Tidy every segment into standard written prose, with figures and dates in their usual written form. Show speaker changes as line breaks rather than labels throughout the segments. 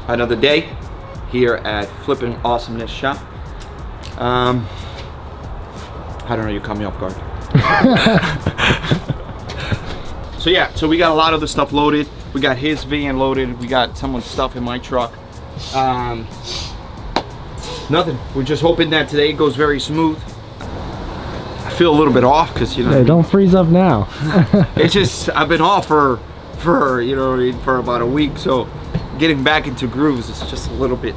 Another day here at Flippin Awesomeness Shop. I don't know, you caught me off guard. So yeah, so we got a lot of the stuff loaded. We got his van loaded. We got someone's stuff in my truck. Nothing. We're just hoping that today goes very smooth. I feel a little bit off because, you know.
Hey, don't freeze up now.
It's just, I've been off for you know, for about a week, so getting back into grooves is just a little bit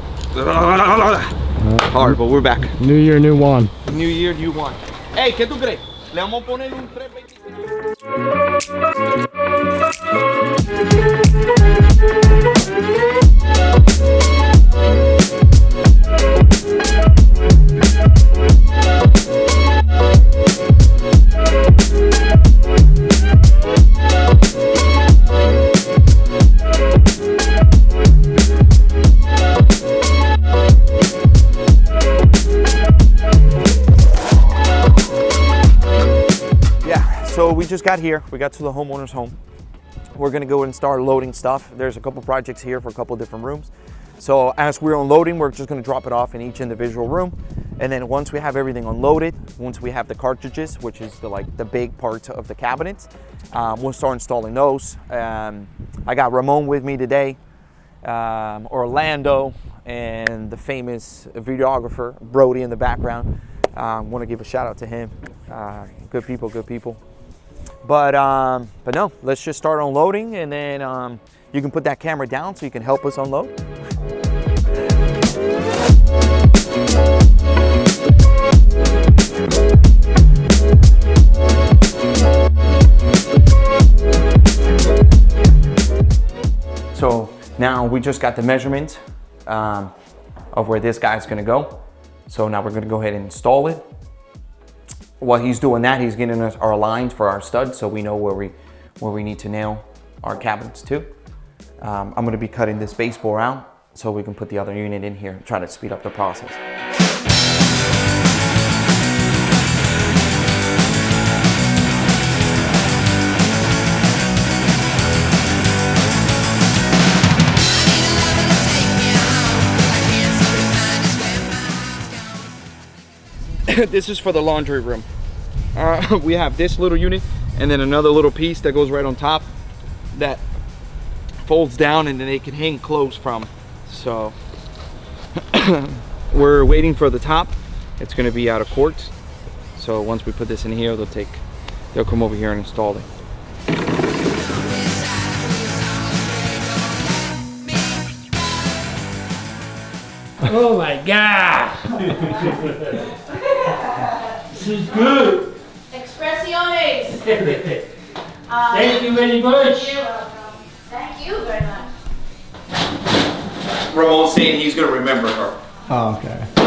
hard, but we're back.
New year, new one.
New year, new one. Hey, ¿qué tú crees? Le vamos a poner un 325. So we just got here. We got to the homeowner's home. We're gonna go and start loading stuff. There's a couple projects here for a couple different rooms. So as we're unloading, we're just gonna drop it off in each individual room. And then once we have everything unloaded, once we have the cartridges, which is the big part of the cabinets, we'll start installing those. I got Ramon with me today, Orlando, and the famous videographer, Brody, in the background. Want to give a shout out to him. Good people, good people. But no, let's just start unloading, and then you can put that camera down so you can help us unload. So now we just got the measurement of where this guy's gonna go. So now we're gonna go ahead and install it. While he's doing that, he's getting us our lines for our studs, so we know where we need to nail our cabinets to. I'm gonna be cutting this baseboard out so we can put the other unit in here and try to speed up the process. This is for the laundry room. We have this little unit and then another little piece that goes right on top that folds down, and then they can hang clothes from. So we're waiting for the top. It's going to be out of quartz. So once we put this in here, they'll come over here and install it.
Oh my God! This is good.
Expressiones.
Thank you very much.
You're welcome. Thank you very much.
Ramon's saying he's going to remember her.
Oh, okay.